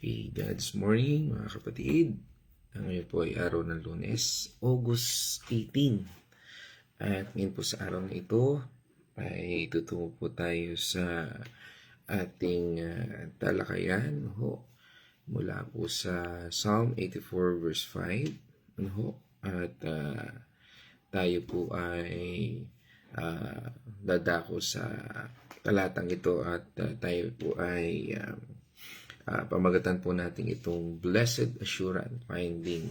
God's morning mga kapatid. Ngayon po ay araw ng Lunes, August 18. At ngayon po sa araw na ito ay tutungo po tayo sa ating talakayan mula po sa Psalm 84 verse 5. At tayo po ay dadako sa talatang ito at tayo po ay pamagatan po natin itong Blessed Assurance, Finding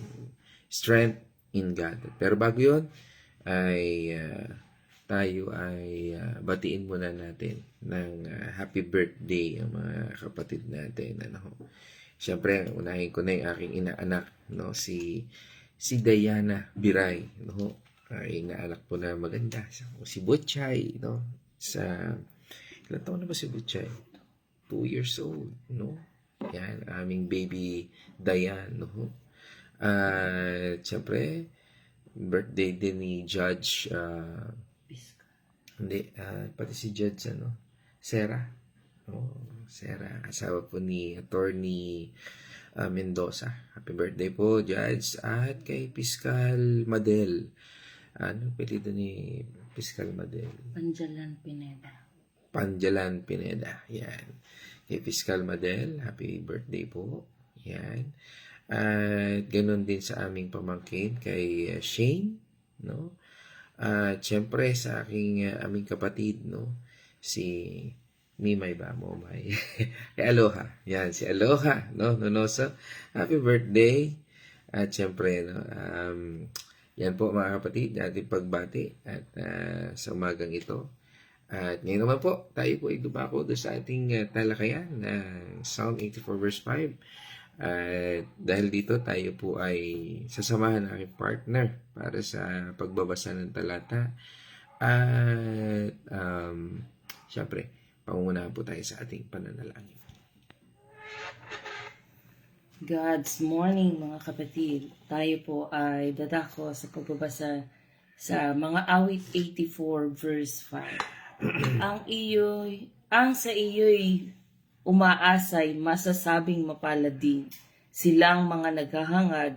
Strength in God. Pero bago yun, ay tayo ay batiin muna natin ng happy birthday ang mga kapatid natin. Siyempre, unahin ko na yung aking inaanak, si Diana Biray. Ay inaanak po na maganda. Si Butchay, ilan taon na ba si Butchay? 2 years old, Yan, aming baby Diane, siyempre, birthday din ni Judge, pati si Judge, Sarah, Sarah, asawa po ni Attorney Mendoza. Happy birthday po, Judge. At kay Piskal Madel. Ano apelyido ni Piskal Madel? Panjalan Pineda. Yan. Kay Piskal Madel, happy birthday po. Yan. At ganoon din sa aming pamangkin kay Shane, At syempre sa aming kapatid, si Mimay ba mo, May? Kay Aloha. Yan, si Aloha, Nonoso. Happy birthday. At syempre, yan po mga kapatid, ating pagbati at sa umagang ito. At ngayon naman po, tayo po ay dumako doon sa ating talakayan na Psalm 84 verse 5. At dahil dito, tayo po ay sasamahan ng aking partner para sa pagbabasa ng talata. At syempre, pangungunahan po tayo sa ating pananalangin. God's morning mga kapatid. Tayo po ay dadako sa pagbabasa sa mga awit 84 verse 5. Ang sa iyo'y umaasay masasabing mapalad din. Silang mga naghahangad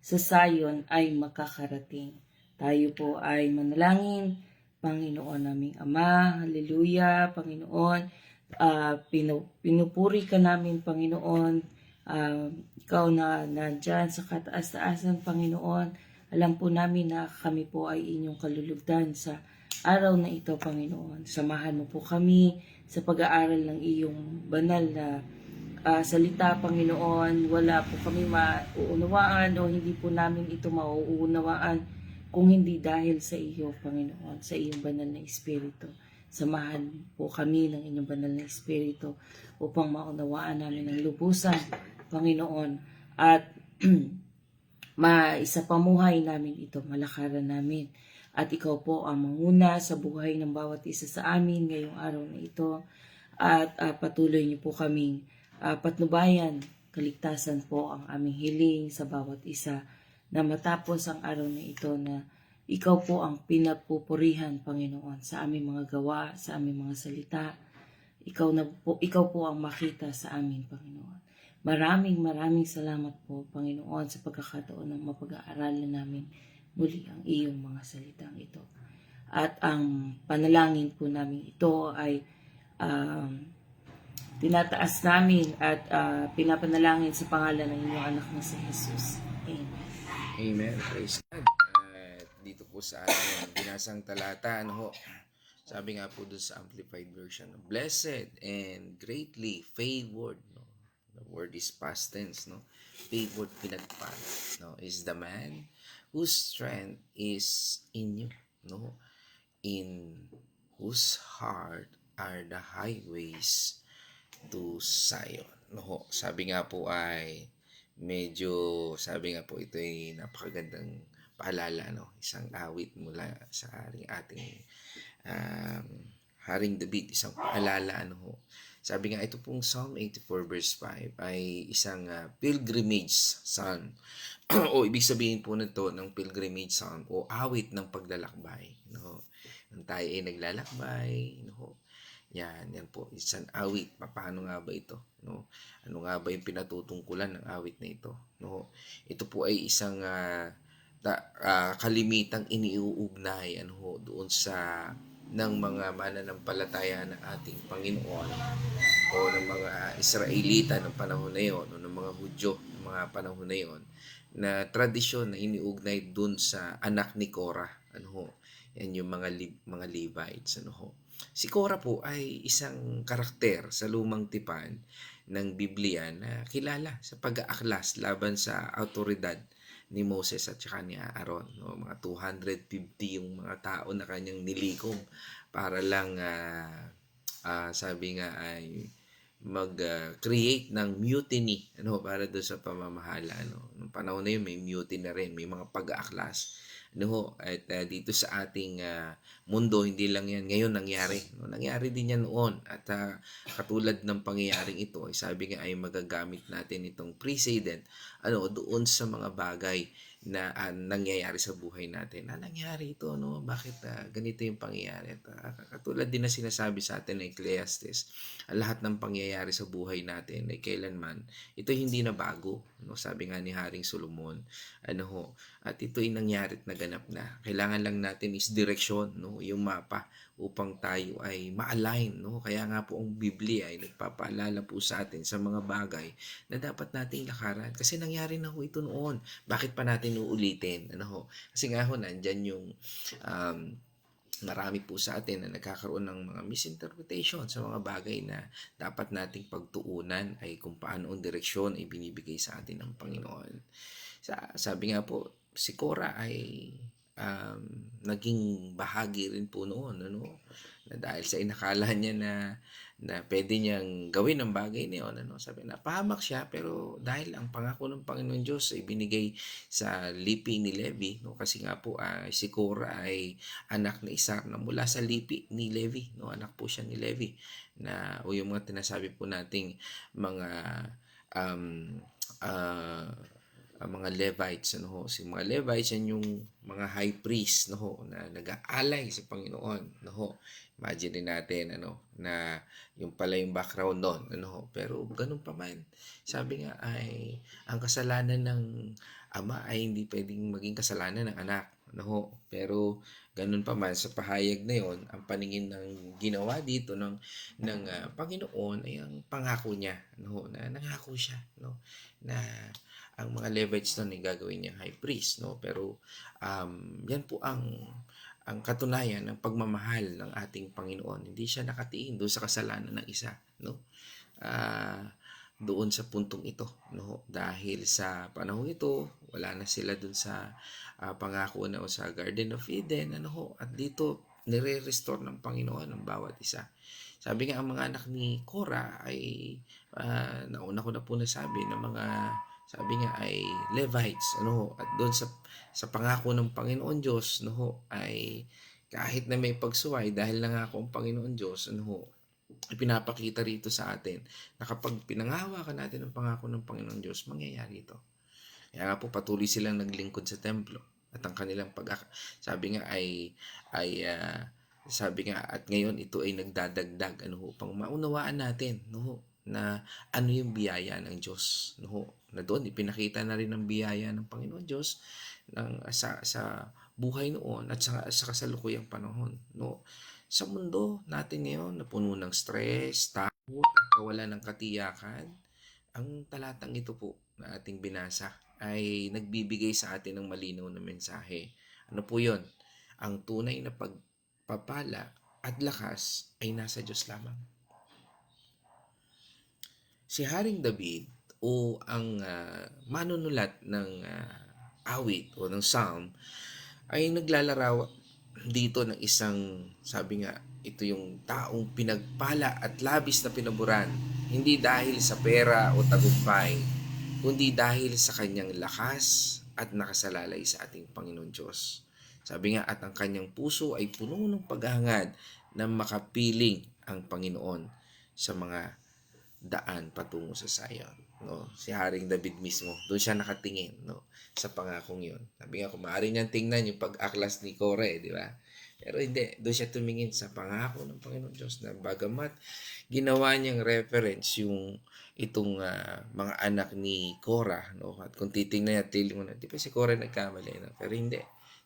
sa sayon ay makakarating. Tayo po ay manalangin. Panginoon naming Ama, haleluya, Panginoon, pinupuri ka namin, Panginoon. Ikaw na nandyan sa kataas-taasan, Panginoon. Alam po namin na kami po ay inyong kalulugdan sa araw na ito, Panginoon. Samahan mo po kami sa pag-aaral ng iyong banal na salita, Panginoon. Wala po kami mauunawaan o hindi po namin ito mauunawaan kung hindi dahil sa iyo, Panginoon, sa iyong banal na Espiritu. Samahan po kami ng inyong banal na Espiritu upang maunawaan namin ang lubusan, Panginoon, at maisapamuhay namin ito, malakaran namin. At ikaw po ang manguna sa buhay ng bawat isa sa amin ngayong araw na ito. At patuloy niyo po kaming patnubayan, kaligtasan po ang aming hiling sa bawat isa na matapos ang araw na ito na ikaw po ang pinagpupurihan, Panginoon, sa aming mga gawa, sa aming mga salita. Ikaw po ang makita sa amin, Panginoon. Maraming salamat po, Panginoon, sa pagkakataon ng mapag-aaralan namin muli ang iyong mga salitang ito. At ang panalangin po namin ito ay tinataas namin at pinapanalangin sa pangalan ng inyong anak na si Jesus. Amen. Amen. Praise God. At dito po sa ating binasang talata, sabi nga po doon sa Amplified Version, blessed and greatly favored, the word is past tense, favored, pinagpala, is the man whose strength is in you, in whose heart are the highways to Zion. Sabi nga po ay sabi nga po ito ay napakagandang paalala, isang awit mula sa ating Haring David, isang paalala, Sabi nga, ito pong Psalm 84 verse 5 ay isang pilgrimage psalm. O ibig sabihin po nito ng pilgrimage psalm o awit ng paglalakbay. Nung tayo ay naglalakbay, Yan po, isang awit. Paano nga ba ito? No? Ano nga ba yung pinatutungkulan ng awit na ito? No? Ito po ay isang kalimitang iniuugnay doon sa ng mga mananampalataya ng ating Panginoon o ng mga Israelita ng panahon na yon o ng mga Hudyo ng mga panahon na yon na tradisyon na iniugnay dun sa anak ni Korah. Yan yung mga Levites. Si Korah po ay isang karakter sa lumang tipan ng Biblia na kilala sa pag-aaklas laban sa autoridad ni Moses at saka ni Aaron. No? Mga 250 yung mga tao na kanyang nilikom para lang sabi nga ay mag-create ng mutiny para doon sa pamamahala. Noong panahon na yun may mutiny na rin, may mga pag-aaklas. At dito sa ating mundo, hindi lang yan ngayon nangyari. Nangyari din yan noon. At katulad ng pangyayaring ito, sabi nga ay magagamit natin itong precedent doon sa mga bagay na nangyayari sa buhay natin. Nangyari ito, bakit ganito yung pangyayari? Katulad din na sinasabi sa atin ng Ecclesiastes, lahat ng pangyayari sa buhay natin ay kailanman, ito hindi na bago. Sabi nga ni Haring Solomon, at ito ay nangyari at naganap na. Kailangan lang natin is direksyon, yung mapa, upang tayo ay ma-align. Kaya nga po ang Biblia ay nagpapaalala po sa atin sa mga bagay na dapat nating lakaran. Kasi nangyari na ho ito noon. Bakit pa natin uulitin? Kasi nga ho, nandyan yung marami po sa atin na nagkakaroon ng mga misinterpretation sa mga bagay na dapat nating pagtuunan ay kung paano ang direksyon ay binibigay sa atin ng Panginoon. Sabi nga po, si Korah ay naging bahagi rin po noon, na dahil sa inakala niya na pwede niyang gawin ang bagay na yun, sabi na pahamak siya, pero dahil ang pangako ng Panginoon Diyos ay binigay sa lipi ni Levi, kasi nga po si Korah ay anak ni Isar na mula sa lipi ni Levi, anak po siya ni Levi, na o yung mga tinasabi po nating mga mga Levites, si mga Levites yan yung mga high priest, na nag-aalay sa Panginoon, Imagine din natin, na yung pala yung background doon, Pero ganun pa man, sabi nga ay ang kasalanan ng ama ay hindi pwedeng maging kasalanan ng anak, Pero ganun pa man sa pahayag na yon, ang paningin ng ginawa dito ng Panginoon ay ang pangako niya, na nangako siya, na ang mga Levites doon ay gagawin niyang high priest, pero yan po ang katunayan ng pagmamahal ng ating Panginoon. Hindi siya nakatiin doon sa kasalanan ng isa, doon sa puntong ito, dahil sa panahon ito wala na sila doon sa pangako na o sa Garden of Eden, at dito nire-restore ng Panginoon ang bawat isa. Sabi nga ang mga anak ni Korah ay nauna ko na po nasabi na mga sabi nga ay Levites, at doon sa pangako ng Panginoon Diyos, ay kahit na may pagsuway dahil nangako ang Panginoon Diyos, ipinapakita rito sa atin na kapag pinanghawakan natin ang pangako ng Panginoon Diyos, mangyayari ito. Kaya nga po patuloy silang naglingkod sa templo at ang kanilang sabi nga ay sabi nga at ngayon ito ay nagdadagdag upang maunawaan natin na ano yung biyaya ng Diyos, na doon ipinakita na rin ang biyaya ng Panginoon Diyos sa buhay noon at sa kasalukuyang panahon, Sa mundo natin ngayon na puno ng stress, takot, kawalan ng katiyakan, ang talatang ito po na ating binasa ay nagbibigay sa atin ng malinaw na mensahe. Ano po yon? Ang tunay na pagpapala at lakas ay nasa Diyos lamang. Si Haring David o ang manunulat ng awit o ng psalm ay naglalarawan dito ng isang, sabi nga, ito yung taong pinagpala at labis na pinaburan, hindi dahil sa pera o tagumpay, kundi dahil sa kanyang lakas at nakasalalay sa ating Panginoon Diyos. Sabi nga, at ang kanyang puso ay puno ng paghahangad na makapiling ang Panginoon sa mga daan patungo sa Zion. Si Haring David mismo, doon siya nakatingin sa pangakong yun. Sabi nga, kung maaari niyang tingnan yung pag-aklas ni Korah, di ba? Pero hindi, doon siya tumingin sa pangako ng Panginoon Diyos na bagamat ginawa niyang reference yung itong mga anak ni Korah, no? At kung titingnan at tiling mo na, di ba si Korah nagkamali, no? Pero hindi.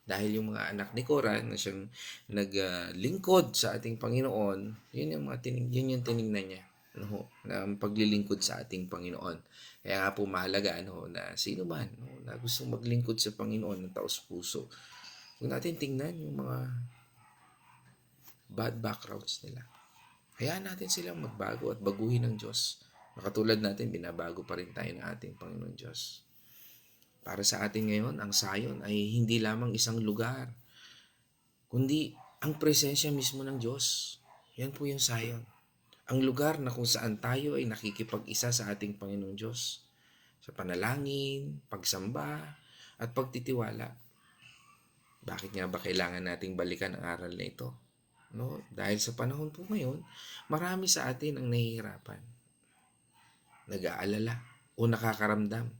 Dahil yung mga anak ni Korah na siyang naglingkod sa ating Panginoon, yun yung tiningnan niya, no? Na ang paglilingkod sa ating Panginoon. Kaya nga po mahalaga, ano, na sino man, no, na gustong maglingkod sa Panginoon ng taos puso. Kung natin tingnan yung mga bad backgrounds nila, hayaan natin silang magbago at baguhin ng Diyos. Nakatulad natin, binabago pa rin tayo ng ating Panginoon Diyos. Para sa atin ngayon, ang Zion ay hindi lamang isang lugar, kundi ang presensya mismo ng Diyos. Yan po yung Zion. Ang lugar na kung saan tayo ay nakikipag-isa sa ating Panginoong Diyos. Sa panalangin, pagsamba, at pagtitiwala. Bakit nga ba kailangan nating balikan ang aral na ito? No? Dahil sa panahon po ngayon, marami sa atin ang nahihirapan, nag-aalala, o nakakaramdam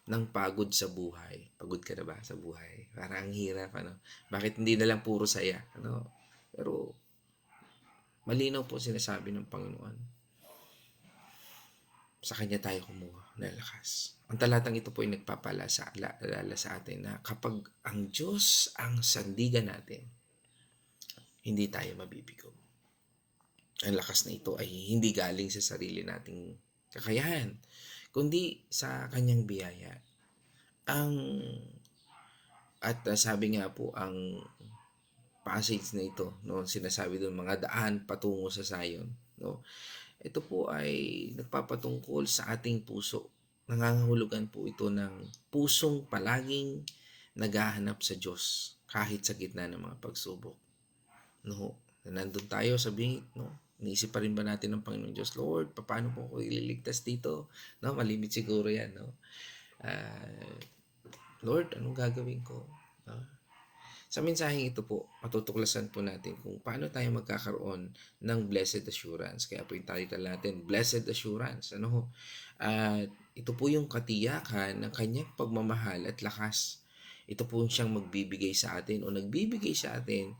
ng pagod sa buhay. Pagod ka na ba sa buhay? Parang ang hirap, ano? Bakit hindi na lang puro saya? Ano? Pero malinaw po sinasabi ng Panginoon. Sa Kanya tayo kumuha ng lakas. Ang talatang ito po ay nagpapaalala sa atin na kapag ang Diyos ang sandigan natin, hindi tayo mabibigo. Ang lakas na ito ay hindi galing sa sarili nating kakayahan, kundi sa Kanyang biyaya. Sabi nga po, ang passage na ito, no, sinasabi doon, mga daan patungo sa Zion, no. Ito po ay nagpapatungkol sa ating puso. Nangangahulugan po ito ng pusong palaging naghahanap sa Diyos kahit sa gitna ng mga pagsubok. No, nandun tayo sa bingit, no. Iniisip pa rin ba natin ng Panginoon Diyos, Lord, paano po ako ililigtas dito? No, malimit siguro yan, no. Lord, anong gagawin ko? No? Sa mensaheng ito po, matutuklasan po natin kung paano tayo magkakaroon ng blessed assurance. Kaya po yung title natin, Blessed Assurance. Ano ho? At ito po yung katiyakan ng kanyang pagmamahal at lakas. Ito po yung siyang magbibigay sa atin o nagbibigay sa atin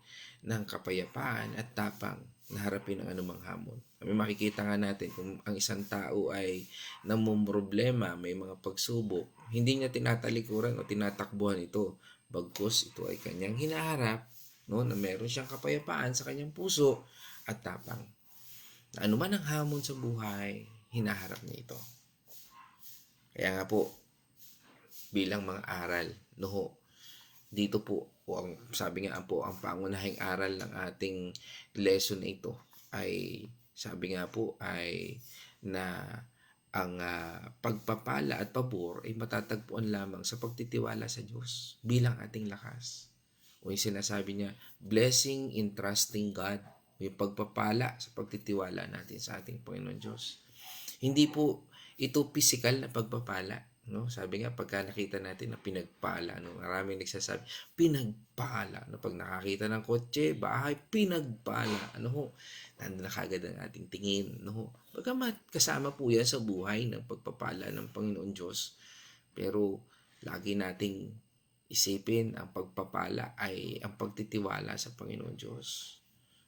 ng kapayapaan at tapang na harapin ang anumang hamon. Kami makikita nga natin kung ang isang tao ay namumroblema, may mga pagsubok, hindi niya tinatalikuran o tinatakbuhan ito. Bagkus ito ay kanyang hinaharap, no, na meron siyang kapayapaan sa kanyang puso at tapang. Na anuman ang hamon sa buhay, hinaharap niya ito. Kaya nga po, bilang mga aral, no, dito po, o ang sabi nga po, ang pangunahing aral ng ating lesson na ito ay, sabi nga po, ay na ang pagpapala at pabor ay matatagpuan lamang sa pagtitiwala sa Diyos bilang ating lakas. O yung sinasabi niya, blessing in trusting God, o yung pagpapala sa pagtitiwala natin sa ating Panginoon Diyos. Hindi po ito physical na pagpapala, no? Sabi nga, pagka nakita natin na pinagpala, no? Maraming nagsasabi, pinagpala, no? Pag nakakita ng kotse, bahay, pinagpala, ano ho? Nandun na kagad ang ating tingin, no? Bagamat kasama po yan sa buhay ng pagpapala ng Panginoon Diyos, pero lagi nating isipin ang pagpapala ay ang pagtitiwala sa Panginoon Diyos.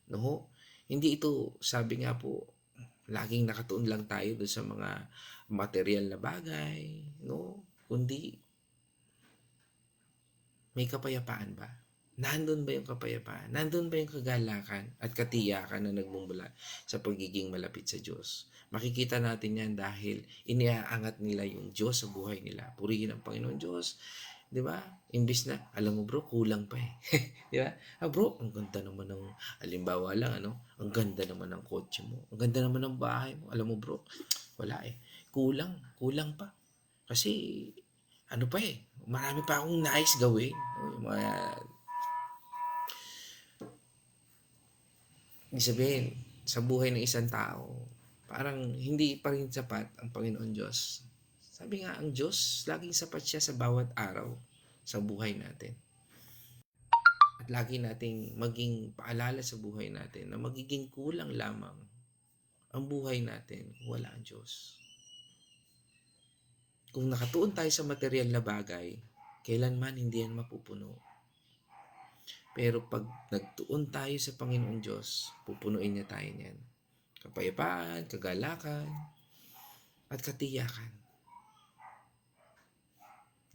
No? Hindi ito, sabi nga po, laging nakatuon lang tayo doon sa mga material na bagay, no? Kundi may kapayapaan ba? Nandun ba yung kapayapaan? Nandun ba yung kagalakan at katiyakan na nagmumula sa pagiging malapit sa Diyos? Makikita natin yan dahil iniaangat nila yung Diyos sa buhay nila. Purihin ang Panginoon Diyos. Di ba? Imbis na, alam mo bro, kulang pa eh. Di ba? Bro, ang ganda naman ng, halimbawa lang, ano, ang ganda naman ng kotse mo. Ang ganda naman ng bahay mo. Alam mo bro, wala eh. Kulang pa. Kasi, ano pa eh, marami pa akong nais gawin. Yung mga, sabihin, sa buhay ng isang tao, parang hindi pa rin sapat ang Panginoon Diyos. Sabi nga, ang Diyos, laging sapat siya sa bawat araw sa buhay natin. At lagi nating maging paalala sa buhay natin na magiging kulang lamang ang buhay natin kung wala ang Diyos. Kung nakatuon tayo sa material na bagay, kailanman hindi yan mapupuno. Pero pag nagtuon tayo sa Panginoon Diyos, pupunuin niya tayo niyan. Kapayapaan, kagalakan, at katiyakan.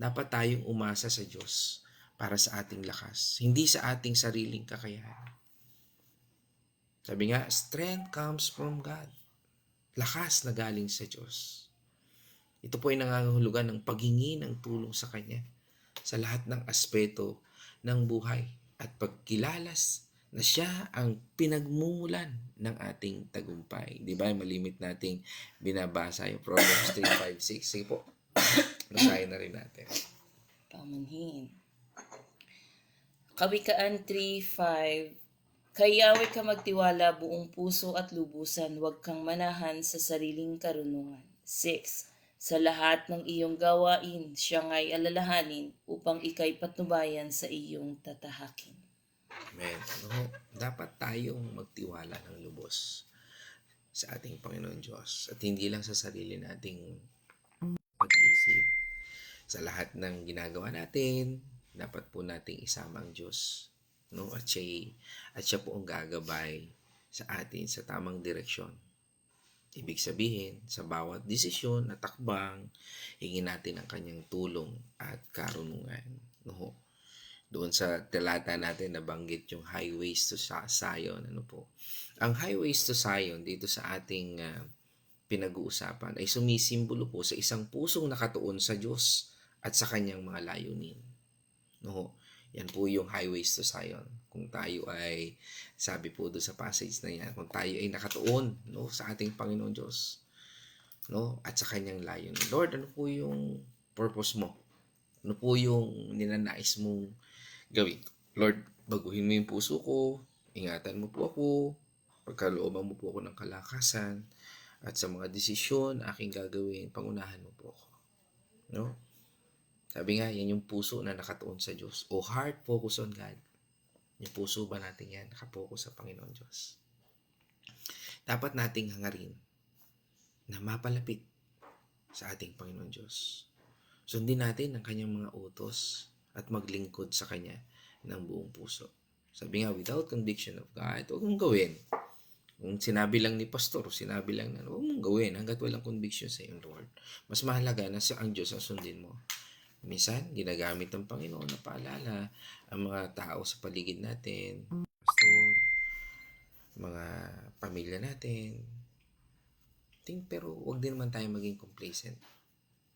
Dapat tayong umasa sa Diyos para sa ating lakas, hindi sa ating sariling kakayahan. Sabi nga, strength comes from God. Lakas na galing sa Diyos. Ito po ay nangangahulugan ng paghingi ng tulong sa Kanya sa lahat ng aspeto ng buhay at pagkilalas na siya ang pinagmumulan ng ating tagumpay. Di ba? Malimit nating binabasa yung Proverbs 3, 5, 6. Sige po. Basahin na rin natin. Pamanhin. Kawikaan 3:5. Kay Yahweh ka magtiwala buong puso at lubusan, huwag kang manahan sa sariling karunungan. 6. Sa lahat ng iyong gawain, siya nga'y alalahanin upang ikay patnubayan sa iyong tatahakin. Amen. No, dapat tayong magtiwala ng lubos sa ating Panginoon Diyos at hindi lang sa sarili nating pag-iisip. Sa lahat ng ginagawa natin, dapat po nating isama ang Diyos. No? At siya po ang gagabay sa atin sa tamang direksyon. Ibig sabihin, sa bawat desisyon at takbang, hingin natin ang kanyang tulong at karunungan. No? Doon sa talata natin nabanggit yung highways to Zion. Ano po? Ang highways to Zion dito sa ating pinag-uusapan ay sumisimbolo po sa isang pusong nakatuon sa Diyos at sa kanyang mga layunin. No? Yan po yung highways to Zion. Kung tayo ay, sabi po doon sa passage na yan, kung tayo ay nakatuon, no, sa ating Panginoon Diyos, no, at sa kanyang layunin. Lord, ano po yung purpose mo? Ano po yung ninanais mong gawin? Lord, baguhin mo yung puso ko, ingatan mo po ako, pagkalooban mo po ako ng kalakasan, at sa mga desisyon aking gagawin, pangunahan mo po ako. No? Sabi nga, yan yung puso na nakatuon sa Diyos. O heart focus on God. Yung puso ba natin yan, nakapokus sa Panginoon Diyos. Dapat nating hangarin na mapalapit sa ating Panginoon Diyos. Sundin natin ang kanyang mga utos at maglingkod sa kanya ng buong puso. Sabi nga, without conviction of God, huwag mong gawin. Kung sinabi lang ni pastor, sinabi lang na, huwag mong gawin hanggat walang conviction sa iyong Lord. Mas mahalaga na siya ang Diyos ang sundin mo. Minsan, ginagamit ng Panginoon na paalala ang mga tao sa paligid natin, pastor, mga pamilya natin. Pero huwag din naman tayo maging complacent.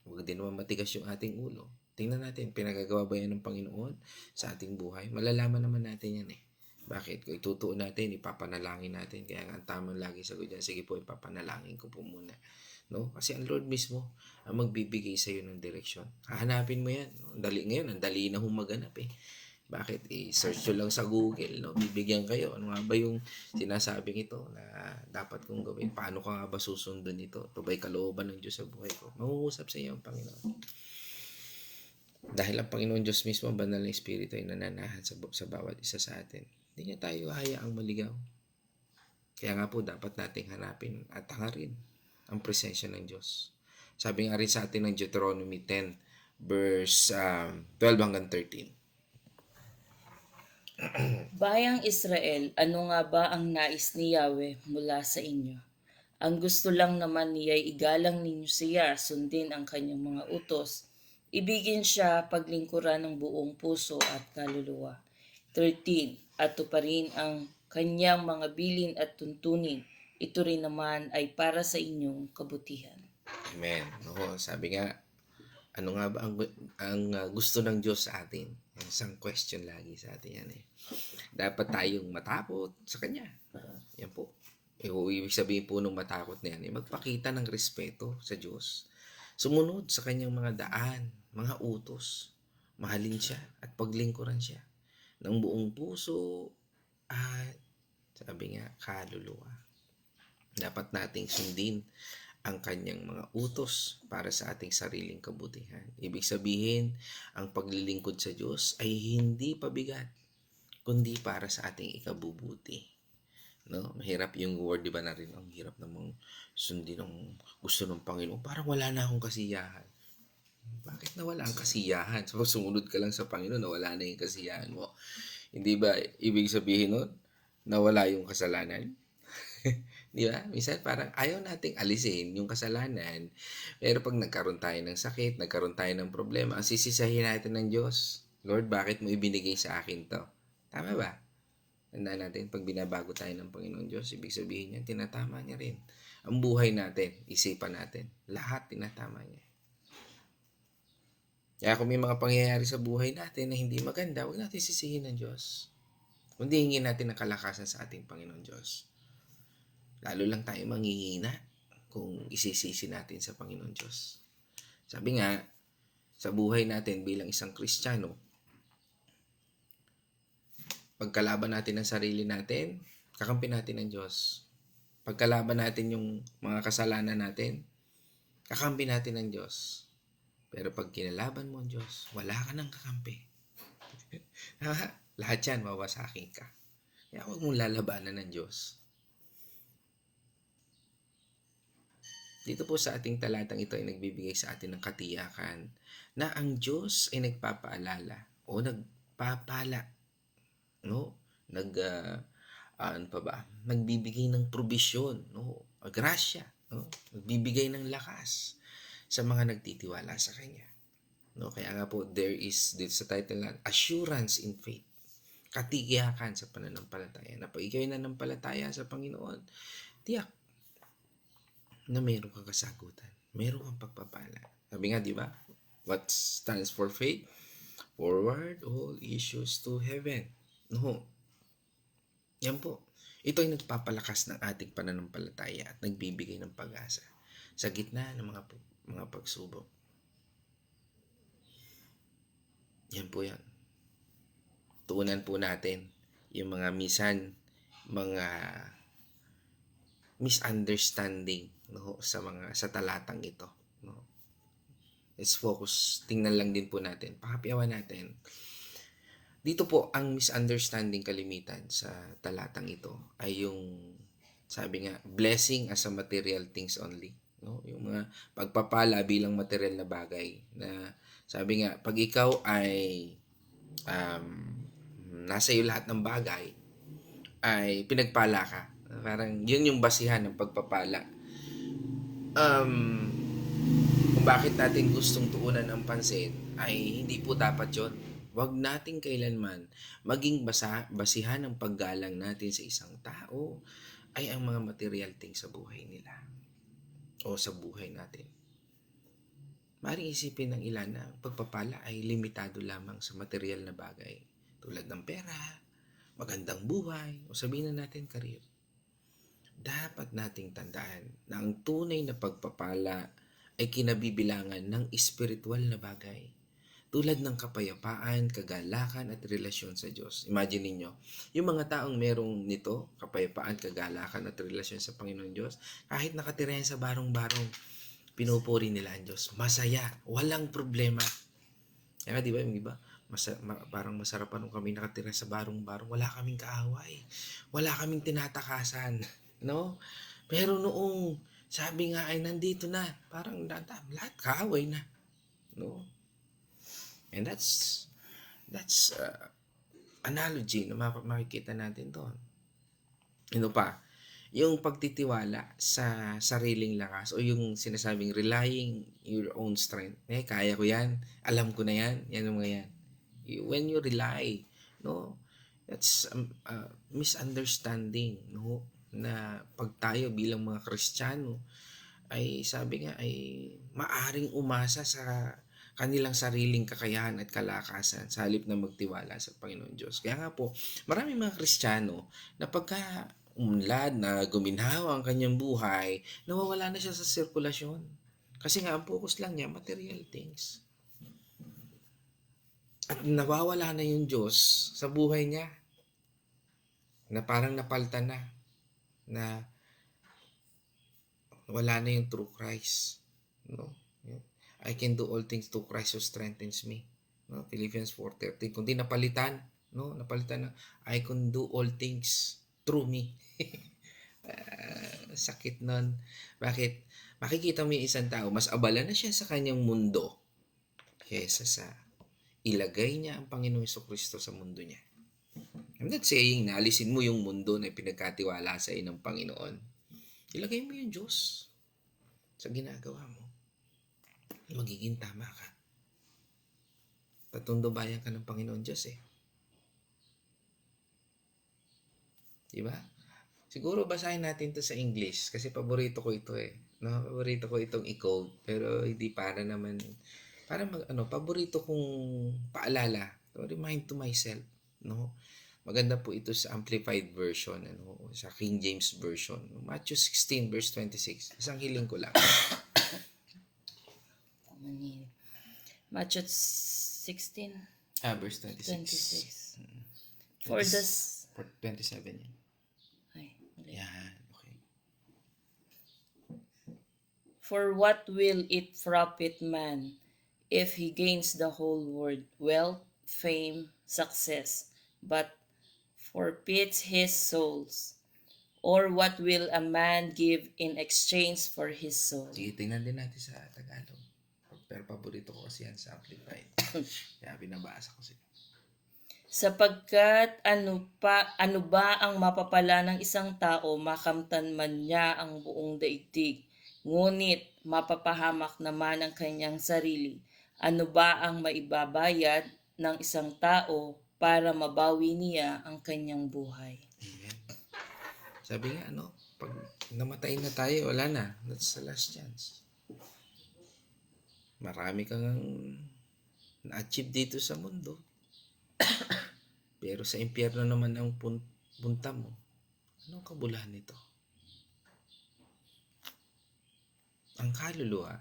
Huwag din naman matigas yung ating ulo. Tingnan natin, pinagagawa ba yan ng Panginoon sa ating buhay? Malalaman naman natin yan eh. Bakit? Kung itutuon natin, ipapanalangin natin. Kaya nga ang tamang lagi sagot dyan, sige po, ipapanalangin ko po muna. No? Kasi ang Lord mismo ang magbibigay sa iyo ng direksyon. Hahanapin mo yan. No? Ang dali na humaganap eh. Bakit? I-search nyo lang sa Google. No? Bibigyan kayo. Ano nga ba yung sinasabing ito na dapat kong gawin? Paano ka nga ba susundin ito? Ito ba'y kalooban ng Diyos sa buhay ko? Mangungusap sa iyo ang Panginoon. Dahil ang Panginoon Diyos mismo, ang banal na Espiritu ay nananahan sa bawat isa sa atin. Hindi niya tayo hayaang maligaw. Kaya nga po, dapat nating hanapin at hangarin ang presensya ng Diyos. Sabi nga rin sa atin ng Deuteronomy 10, verse 12 hanggang 13. Bayang Israel, ano nga ba ang nais ni Yahweh mula sa inyo? Ang gusto lang naman niya'y igalang ninyo siya, sundin ang kanyang mga utos, ibigin siya, paglingkuran ng buong puso at kaluluwa. 13. At tuparin ang kanyang mga bilin at tuntunin. Ito rin naman ay para sa inyong kabutihan. Amen. No, sabi nga, ano nga ba ang gusto ng Diyos sa atin? Isang question lagi sa atin yan eh. Dapat tayong matakot sa Kanya. Yan po. Ibig sabihin po nung matakot na yan, magpakita ng respeto sa Diyos. Sumunod sa Kanyang mga daan, mga utos. Mahalin siya at paglingkuran siya ng buong puso at sabi nga, kaluluwa. Dapat nating sundin ang kanyang mga utos para sa ating sariling kabutihan. Ibig sabihin, ang paglilingkod sa Diyos ay hindi pabigat, kundi para sa ating ikabubuti. No? Mahirap yung word, di ba na rin? Ang hirap namang sundin ang gusto ng Panginoon. Parang wala na akong kasiyahan. Bakit nawala ang kasiyahan? So, sumunod ka lang sa Panginoon, nawala na yung kasiyahan mo. Hindi ba ibig sabihin nun, nawala yung kasalanan? Di ba? Minsan parang ayaw nating alisin yung kasalanan. Pero pag nagkaroon tayo ng sakit, nagkaroon tayo ng problema, ang sisisahin natin ng Diyos, Lord, bakit mo ibinigay sa akin to? Tama ba? Tandaan natin, pag binabago tayo ng Panginoon Diyos, ibig sabihin niya, tinatama niya rin. Ang buhay natin, isipan natin, lahat tinatama niya. Kaya kung may mga pangyayari sa buhay natin na hindi maganda, huwag natin sisihin ng Diyos. Kundi hingin natin ang kalakasan sa ating Panginoon Diyos. Lalo lang tayo manghihina kung isisisi natin sa Panginoon Diyos. Sabi nga, sa buhay natin bilang isang Kristiyano, pagkalaban natin ang sarili natin, kakampi natin ng Diyos. Pagkalaban natin yung mga kasalanan natin, kakampi natin ng Diyos. Pero pag kinalaban mo ang Diyos, wala ka nang kakampi. Lahat yan, mawasakin ka. Kaya huwag mong lalabanan ng Diyos. Dito po sa ating talatang ito ay nagbibigay sa atin ng katiyakan na ang Diyos ay nagpapaalala o nagpapala, no? Ano pa ba? Nagbibigay ng probisyon, no? Grasya, no? Nagbibigay ng lakas sa mga nagtitiwala sa Kanya. No? Kaya nga po, there is, dito sa title na, assurance in faith. Katiyakan sa pananampalataya. Na pag ikaw ay nanampalataya sa Panginoon, tiyak na mayroon kang kasagutan. Mayroon kang pagpapala. Sabi nga, di ba? What stands for faith? Forward all issues to heaven. No. Yan po. Ito ay nagpapalakas ng ating pananampalataya at nagbibigay ng pag-asa sa gitna ng mga pagsubok. Yan po yan. Tuunan po natin yung mga mga misunderstanding, no, sa talatang ito, no. Let's focus, tingnan lang din po natin, pakapyawan natin. Dito po ang misunderstanding kalimitan sa talatang ito ay yung sabi nga blessing as a material things only, no, yung mga pagpapala bilang material na bagay, na sabi nga pag ikaw ay nasa iyo lahat ng bagay ay pinagpala ka. Parang yun yung basihan ng pagpapala. Kung bakit natin gustong tuunan ng pansin ay hindi po dapat yun. Huwag nating kailanman maging basihan ng paggalang natin sa isang tao ay ang mga material things sa buhay nila o sa buhay natin. Maring isipin ng ilan na pagpapala ay limitado lamang sa material na bagay tulad ng pera, magandang buhay, o sabihin na natin career. Dapat nating tandaan na ang tunay na pagpapala ay kinabibilangan ng espiritual na bagay. Tulad ng kapayapaan, kagalakan at relasyon sa Diyos. Imagine ninyo, yung mga taong merong nito, kapayapaan, kagalakan at relasyon sa Panginoon Diyos, kahit nakatira yan sa barong-barong, pinupuri nila ang Diyos. Masaya, walang problema. Kaya di ba, yung iba, parang masarap pa nung kami nakatira sa barong-barong, wala kaming kaaway, wala kaming tinatakasan, no? Pero noong sabi nga ay nandito na, parang lahat kaaway na, no? And that's analogy na makikita natin doon. Ano pa? Yung pagtitiwala sa sariling lakas o yung sinasabing relying your own strength. Kaya ko yan. Alam ko na yan. Yan yung mga yan. When you rely, no, that's misunderstanding, no, na pag tayo bilang mga Kristiyano ay sabi nga ay maaring umasa sa kanilang sariling kakayahan at kalakasan sa halip na magtiwala sa Panginoon Diyos. Kaya nga po, maraming mga Kristiyano na pagka umunlad na guminhawa ang kanyang buhay, nawawala na siya sa sirkulasyon. Kasi nga ang focus lang niya, material things. At nawawala na yung Diyos sa buhay niya. Na parang napalitan na wala na yung true Christ. No? I can do all things through Christ who strengthens me. No? Philippians 4:13. Kundi napalitan na I can do all things through me. Sakit nun. Bakit? Makikita mo yung isang tao, mas abala na siya sa kanyang mundo kaysa sa ilagay niya ang Panginoong Jesucristo sa mundo niya. I'm not saying na alisin mo yung mundo na pinagkatiwala sa ng Panginoon. Ilagay mo yung Diyos sa ginagawa mo. Magiging tama ka. Patundumbayan ka ng Panginoon Diyos eh. Diba? Siguro basahin natin to sa English kasi paborito ko ito eh. No, paborito ko itong i-quote pero hindi para naman para paborito kong paalala, to remind to myself, no? Maganda po ito sa amplified version, sa King James version. Matthew 16 verse 26. Isang hiling ko lang. Matthew 16, Verse 26. 26. For this... 27 yan. Ay, mali. Yan, okay. For what will it profit man if he gains the whole world, wealth, fame, success, but forfeits his souls? Or what will a man give in exchange for his soul? Sige, tingnan din natin sa Tagalog. Pero paborito ko kasi yan sa Amplified. Kaya binabasa ko siya. Sapagkat ano ba ang mapapala ng isang tao makamtan man niya ang buong daigdig, ngunit mapapahamak naman ang kanyang sarili? Ano ba ang maibabayad ng isang tao para mabawi niya ang kanyang buhay? Amen. Sabi nga, pag namatay na tayo, wala na. That's the last chance. Marami kang na-achieve dito sa mundo. Pero sa impyerno naman ang punta mo. Anong kabuluhan nito? Ang kaluluwa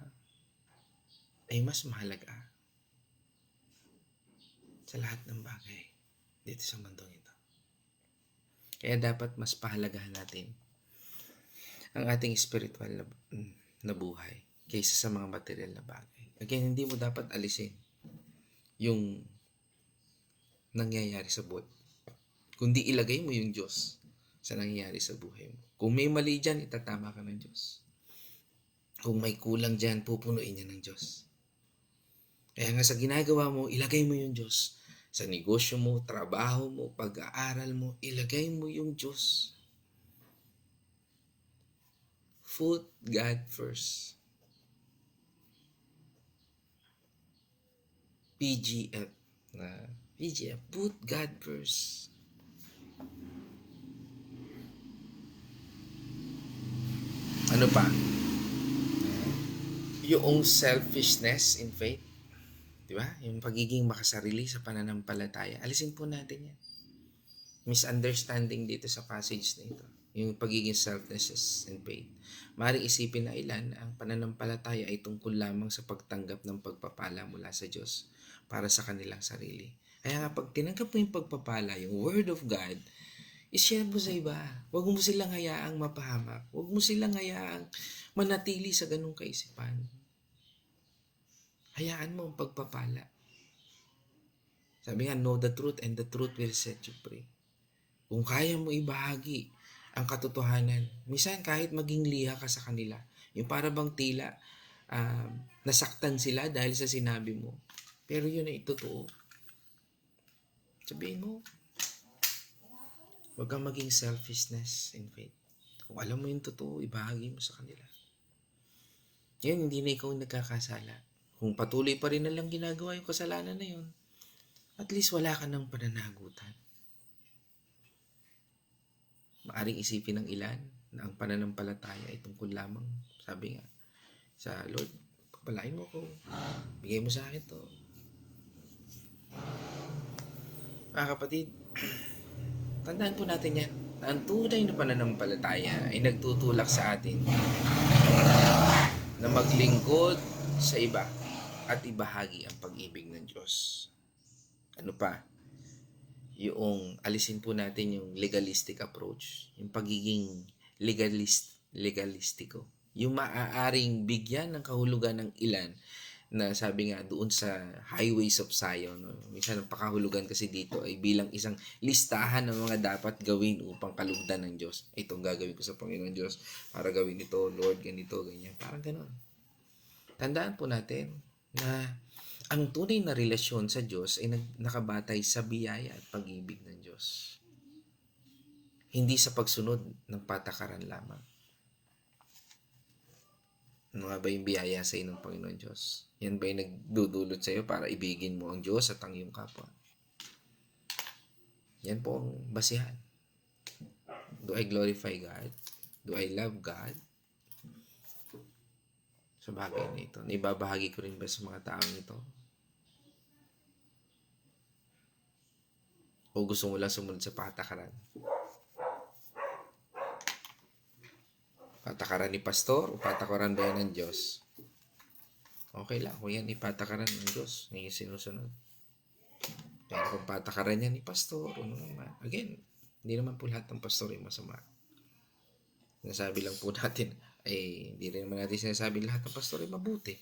ay mas mahalaga sa lahat ng bagay dito sa mundong ito. Kaya dapat mas pahalagahan natin ang ating spiritual na buhay kaysa sa mga material na bagay. Again, hindi mo dapat alisin yung nangyayari sa buhay, kundi ilagay mo yung Diyos sa nangyayari sa buhay mo. Kung may mali dyan, itatama ka ng Diyos. Kung may kulang dyan, pupunuin niya ng Diyos. Kaya nga sa ginagawa mo, ilagay mo yung Diyos. Sa negosyo mo, trabaho mo, pag-aaral mo, ilagay mo yung Diyos. Put God first. PGF. PGF, put God first. Ano pa? Yung selfishness in faith. Di ba? Yung pagiging makasarili sa pananampalataya. Alisin po natin yan. Misunderstanding dito sa passage na ito. Yung pagiging selflessness in faith. Maaaring isipin na ilan ang pananampalataya ay tungkol lamang sa pagtanggap ng pagpapala mula sa Diyos para sa kanilang sarili. Kaya nga pag tinanggap mo yung pagpapala, yung Word of God, i-share mo sa iba. Huwag mo silang hayaang mapahamak. Huwag mo silang hayaang manatili sa ganung kaisipan. Hayaan mo ang pagpapala. Sabi nga, know the truth and the truth will set you free. Kung kaya mo ibahagi ang katotohanan, minsan kahit maging liha ka sa kanila, yung para bang tila nasaktan sila dahil sa sinabi mo, pero yun ay totoo. Sabihin mo, huwag kang maging selfishness in faith. Kung alam mo yung totoo, ibahagi mo sa kanila. Ngayon, hindi na ikaw nagkakasala. Kung patuloy pa rin nalang ginagawa yung kasalanan na yun, at least wala ka ng pananagutan. Maaring isipin ng ilan na ang pananampalataya ay tungkol lamang, sabi nga, sa Lord, pagpalain mo ko, bigay mo sa akin to. Mga kapatid, tandaan po natin yan, na ang tunay na pananampalataya ay nagtutulak sa atin na maglingkod sa iba at ibahagi ang pag-ibig ng Diyos. Ano pa? Yung alisin po natin yung legalistic approach, yung pagiging legalistiko. Yung maaaring bigyan ng kahulugan ng ilan na sabi nga doon sa highways of Zion. No? Minsan ang pakahulugan kasi dito ay bilang isang listahan ng mga dapat gawin upang kalugdan ng Diyos. Itong gagawin ko sa Panginoon Diyos para gawin ito, Lord, ganito, ganyan. Parang gano'n. Tandaan po natin na ang tunay na relasyon sa Diyos ay nakabatay sa biyaya at pag-ibig ng Diyos. Hindi sa pagsunod ng patakaran lamang. Ano nga ba yung biyaya sa inong Panginoon Diyos? Yan ba yung nagdudulot sa iyo para ibigin mo ang Diyos at ang iyong kapwa? Yan po ang basihan. Do I glorify God? Do I love God? Sa bagay na ito. Naibabahagi ko rin ba sa mga taong ito? O gusto mo lang sumunod sa patakaran? Patakaran ni pastor o patakaran ba yan ng Diyos? Okay lang kung yan ipatakaran ng Diyos. Ngayon sinusunod. Pero kung patakaran yan ni pastor, ano naman. Again, hindi naman po lahat ng pastor ay masama. Sinasabi lang po natin, hindi rin naman natin sinasabi lahat ng pastor ay mabuti.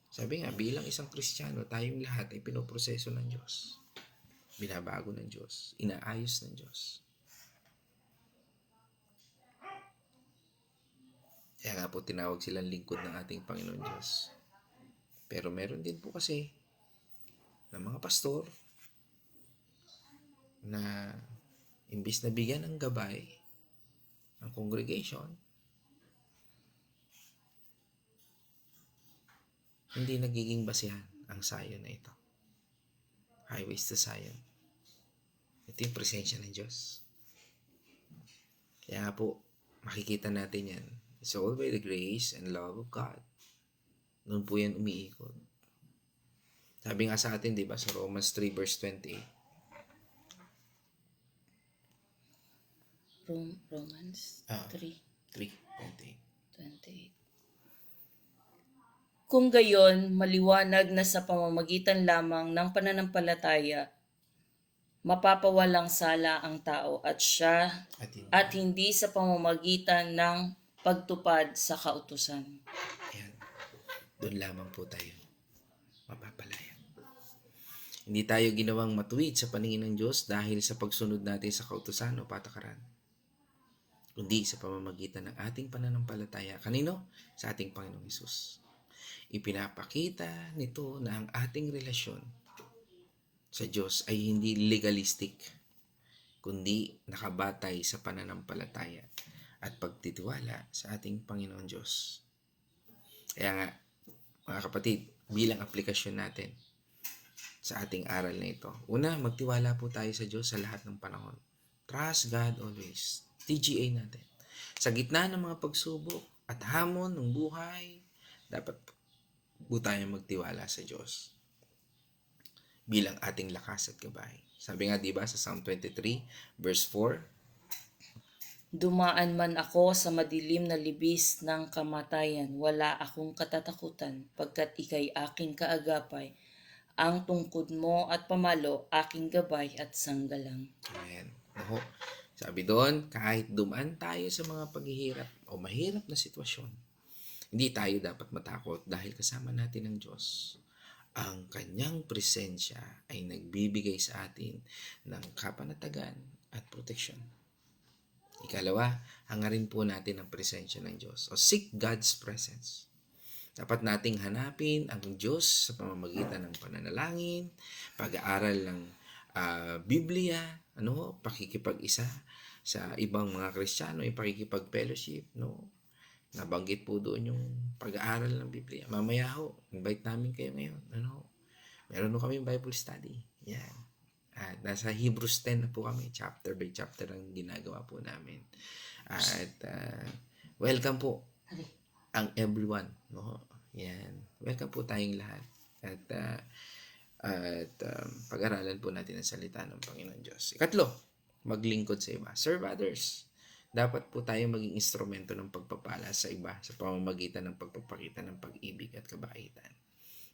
Sabi nga, bilang isang Kristiyano, tayong lahat ay pinoproseso ng Diyos. Binabago ng Diyos. Inaayos ng Diyos. Kaya nga po tinawag silang lingkod ng ating Panginoon Diyos. Pero meron din po kasi ng mga pastor na imbis na bigyan ng gabay ang congregation, hindi nagiging basihan ang Zion na ito. Highways to Zion. Ito yung presensya ng Diyos. Kaya nga po, makikita natin yan. It's all by the grace and love of God. Noon po yan umiikot. Sabi nga sa atin, di ba, sa Romans 3 verse 28. Romans 3, 3:28. 28. Kung gayon, maliwanag na sa pamamagitan lamang ng pananampalataya, mapapawalang sala ang tao at siya at hindi sa pamamagitan ng pagtupad sa kautusan. Ayan. Doon lamang po tayo mapapalaya. Hindi tayo ginawang matuwid sa paningin ng Diyos dahil sa pagsunod natin sa kautusan o patakaran, kundi sa pamamagitan ng ating pananampalataya. Kanino? Sa ating Panginoong Hesus. Ipinapakita nito na ang ating relasyon sa Diyos ay hindi legalistic, kundi nakabatay sa pananampalataya at pagtitiwala sa ating Panginoon Diyos. Kaya nga, mga kapatid, bilang aplikasyon natin sa ating aral na ito, una, magtiwala po tayo sa Diyos sa lahat ng panahon. Trust God always. TGA natin. Sa gitna ng mga pagsubok at hamon ng buhay, dapat po tayo magtiwala sa Diyos bilang ating lakas at gabay. Sabi nga, di ba, sa Psalm 23, verse 4, Dumaan man ako sa madilim na libis ng kamatayan, wala akong katatakutan, pagkat ikay aking kaagapay, ang tungkod mo at pamalo, aking gabay at sanggalang. amen. Oho. Sabi doon, kahit dumaan tayo sa mga paghihirap o mahirap na sitwasyon, hindi tayo dapat matakot dahil kasama natin ang Diyos. Ang kanyang presensya ay nagbibigay sa atin ng kapanatagan at proteksyon. Ikalawa, hangarin po natin ang presensya ng Diyos. O seek God's presence. Dapat nating hanapin ang Diyos sa pamamagitan ng pananalangin, pag-aaral ng Biblia, pakikipag-isa sa ibang mga Kristiyano, pakikipag-fellowship, Nabanggit po doon yung pag-aaral ng Biblia. Mamaya invite namin kayo ngayon. Meron kami Bible study. Yan. At nasa Hebrews 10 na po kami, chapter by chapter ang ginagawa po namin. At welcome po ang everyone. Yan. Welcome po tayong lahat. At pag-aralan po natin ang salita ng Panginoon Diyos. Ikatlo, maglingkod sa iba. Serve others. Dapat po tayo maging instrumento ng pagpapala sa iba sa pamamagitan ng pagpapakita ng pag-ibig at kabaitan.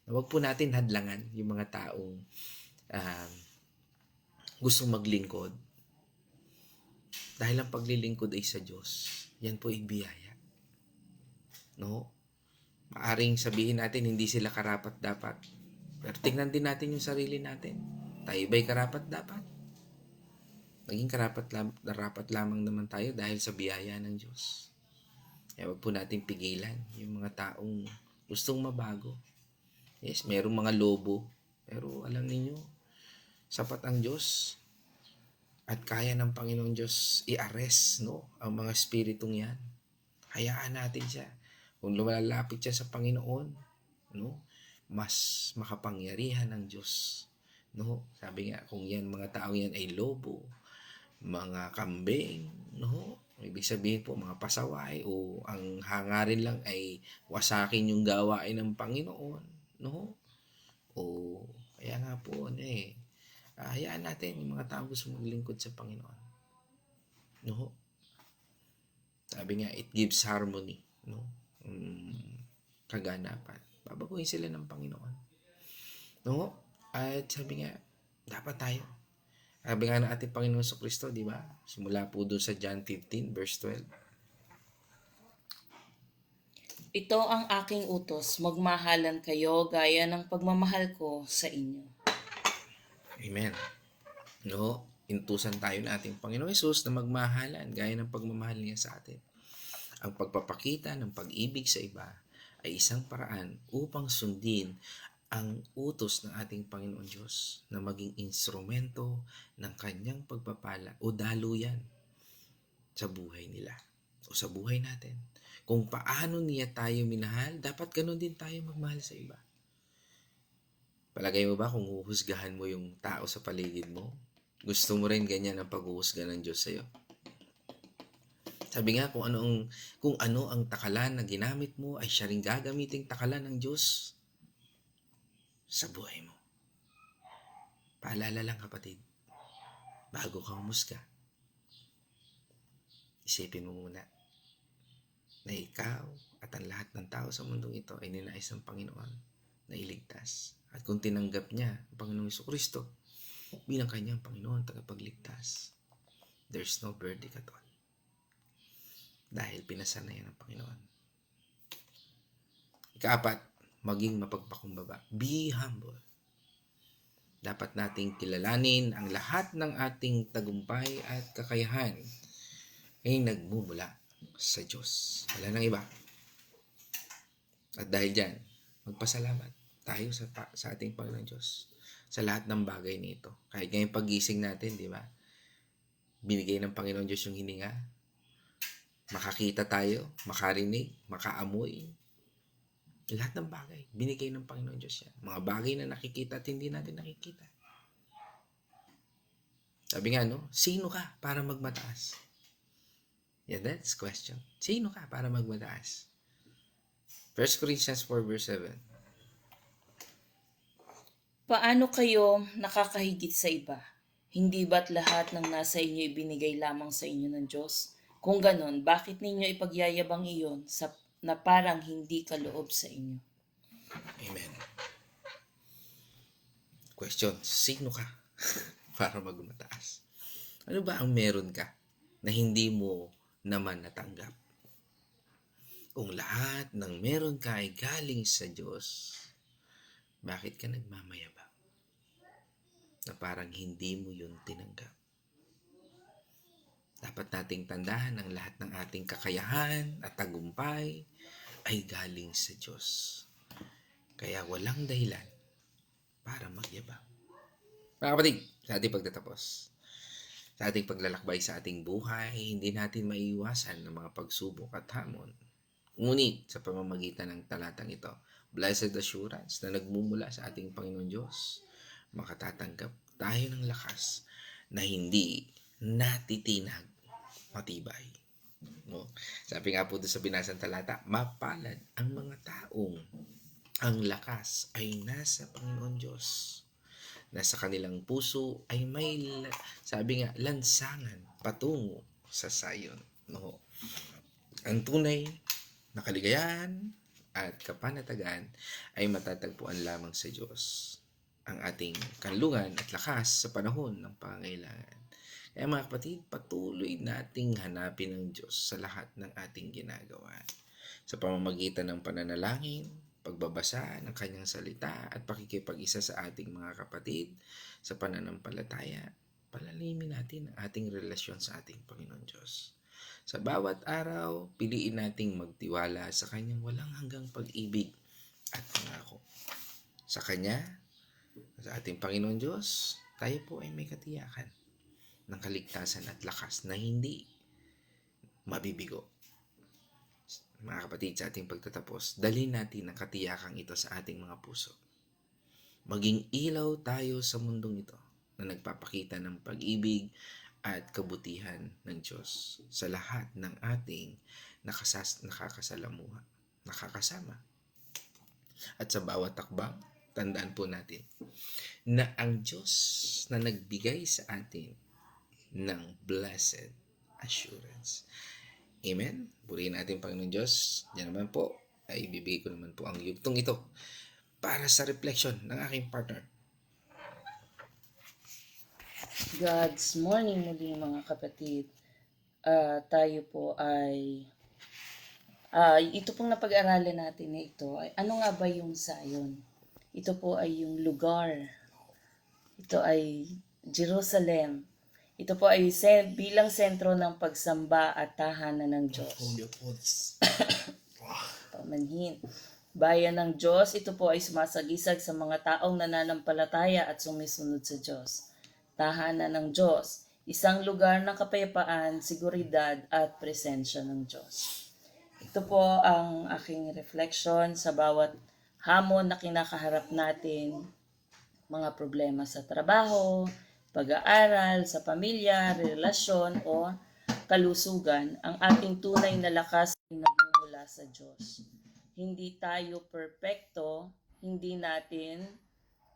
Huwag po natin hadlangan yung mga taong gustong maglingkod. Dahil ang paglilingkod ay sa Diyos. Yan po ay biyaya. Maaring sabihin natin hindi sila karapat-dapat. Pero tingnan din natin yung sarili natin. Tayo ba'y karapat-dapat? Maging karapat lamang naman tayo dahil sa biyaya ng Diyos. Kaya huwag po natin pigilan yung mga taong gustong mabago. Yes, merong mga lobo. Pero alam ninyo, sapat ang Diyos at kaya ng Panginoon Diyos i-arrest, no, ang mga spiritong yan. Hayaan natin siya. Kung lumalapit siya sa Panginoon, no, mas makapangyarihan ng Diyos. No, sabi nga, kung yan, mga tao yan ay lobo, mga kambing, no, ibig sabihin po, mga pasaway, o ang hangarin lang ay wasakin yung gawain ng Panginoon, no, o kaya nga po, hayaan natin yung mga tao gusto maglingkod sa Panginoon. No? Sabi nga, it gives harmony. No? Kaganapan. Babaguhin sila ng Panginoon. No? At sabi nga, dapat tayo. Sabi nga ng ating Panginoon sa Kristo, di ba? Simula po doon sa John 15, verse 12. Ito ang aking utos, magmahalan kayo gaya ng pagmamahal ko sa inyo. Amen. No? Intusan tayo ng ating Panginoong Hesus na magmahalan gaya ng pagmamahal niya sa atin. Ang pagpapakita ng pag-ibig sa iba ay isang paraan upang sundin ang utos ng ating Panginoon Diyos na maging instrumento ng kanyang pagpapala o daluyan sa buhay nila o sa buhay natin. Kung paano niya tayo minahal, dapat ganun din tayo magmahal sa iba. Palagay mo ba kung huhusgahan mo yung tao sa paligid mo, gusto mo rin ganyan ang paghuhusga ng Diyos sa'yo? Sabi nga, kung ano ang takalan na ginamit mo ay siya rin gagamiting takalan ng Diyos sa buhay mo. Paalala lang kapatid, bago ka humusga, isipin mo muna na ikaw at ang lahat ng tao sa mundong ito ay ninais ng Panginoon na iligtas. At kung tinanggap niya ang Panginoong Jesucristo bilang kanyang Panginoon tagapagligtas, there's no verdict at all. Dahil pinasanayan ng Panginoon. Ikaapat, maging mapagpakumbaba. Be humble. Dapat nating kilalanin ang lahat ng ating tagumpay at kakayahan ay nagmumula sa Diyos. Wala nang iba. At dahil dyan, magpasalamat tayo sa ating Panginoon Diyos sa lahat ng bagay nito. Kahit ngayong pag-gising natin, di ba? Binigay ng Panginoon Diyos yung hininga. Makakita tayo, makarinig, makaamoy. Lahat ng bagay, binigay ng Panginoon Diyos yan. Mga bagay na nakikita at hindi natin nakikita. Sabi nga, no? Sino ka para magmataas? Yeah, that's question. Sino ka para magmataas? 1 Corinthians 4 verse 7. Paano kayo nakakahigit sa iba? Hindi ba't lahat ng nasa inyo ibinigay lamang sa inyo ng Diyos? Kung ganon, bakit ninyo ipagyayabang iyon na parang hindi kaloob sa inyo? Amen. Question, sino ka para magmataas? Ano ba ang meron ka na hindi mo naman natanggap? Kung lahat ng meron ka ay galing sa Diyos, bakit ka nagmamayabang na parang hindi mo yun tinanggap? Dapat nating tandaan ang lahat ng ating kakayahan at tagumpay ay galing sa Diyos. Kaya walang dahilan para magyabang. Mga kapatid, sa ating pagtatapos, sa ating paglalakbay sa ating buhay, hindi natin maiiwasan ng mga pagsubok at hamon. Ngunit sa pamamagitan ng talatang ito, blessed assurance na nagmumula sa ating Panginoon Diyos, makatatanggap tayo ng lakas na hindi natitinag, matibay. No? Sabi nga po doon sa binasang talata, mapalad ang mga taong ang lakas ay nasa Panginoon Diyos. Nasa kanilang puso ay may, sabi nga, lansangan patungo sa Zion. No? Ang tunay na kaligayahan at kapanatagan ay matatagpuan lamang sa Diyos. Ang ating kanlungan at lakas sa panahon ng pangangailangan. Kaya mga kapatid, patuloy nating hanapin ang Diyos sa lahat ng ating ginagawa. Sa pamamagitan ng pananalangin, pagbabasa ng kanyang salita at pakikipag-isa sa ating mga kapatid sa pananampalataya, palalimin natin ang ating relasyon sa ating Panginoon Diyos. Sa bawat araw, piliin nating magtiwala sa kanyang walang hanggang pag-ibig at pangako. sa Kanya, sa ating Panginoon Diyos, tayo po ay may katiyakan ng kaligtasan at lakas na hindi mabibigo. Mga kapatid, sa ating pagtatapos, dalhin natin ang katiyakang ito sa ating mga puso. Maging ilaw tayo sa mundong ito na nagpapakita ng pag-ibig at kabutihan ng Diyos sa lahat ng ating nakakasama. At sa bawat takbang, tandaan po natin na ang Diyos na nagbigay sa atin ng blessed assurance. Amen? Purihin natin Panginoon Diyos. Yan naman po, ay ibibigay ko naman po ang yugtong ito para sa reflection ng aking partner. God's morning muli mga kapatid. Tayo po ay ito pong napag-aralan natin na ito ay ano nga ba yung Zion? Ito po ay yung lugar. Ito ay Jerusalem. Ito po ay bilang sentro ng pagsamba at tahanan ng Diyos. Pamanhin. Bayan ng Diyos, ito po ay sumasagisag sa mga taong nananampalataya at sumisunod sa Diyos. Tahanan ng Diyos, isang lugar ng kapayapaan, seguridad at presensya ng Diyos. Ito po ang aking reflection sa bawat hamon na kinakaharap natin, mga problema sa trabaho, pag-aaral, sa pamilya, relasyon o kalusugan. Ang ating tunay na lakas ay nagmumula sa Diyos. Hindi tayo perpekto, hindi natin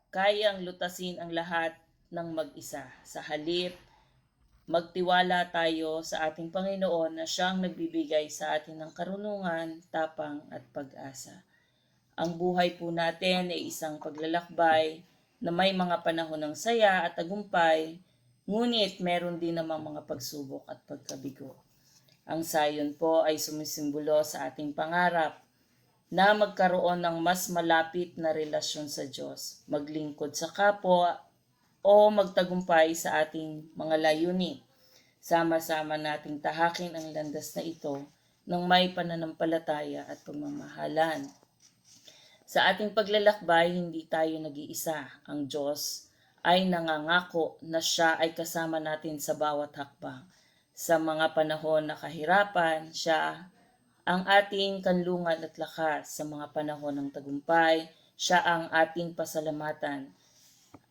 kayang lutasin ang lahat ng mag-isa. Sa halip, magtiwala tayo sa ating Panginoon na siyang nagbibigay sa atin ng karunungan, tapang at pag-asa. Ang buhay po natin ay isang paglalakbay na may mga panahon ng saya at tagumpay, ngunit meron din namang mga pagsubok at pagkabigo. Ang Zion po ay sumisimbolo sa ating pangarap na magkaroon ng mas malapit na relasyon sa Diyos, maglingkod sa kapwa o magtagumpay sa ating mga layunin. Sama-sama nating tahakin ang landas na ito ng may pananampalataya at pagmamahalan. Sa ating paglalakbay, hindi tayo nag-iisa. Ang Diyos ay nangangako na siya ay kasama natin sa bawat hakbang. Sa mga panahon na kahirapan, siya ang ating kanlungan at lakas. Sa mga panahon ng tagumpay, siya ang ating pasalamatan.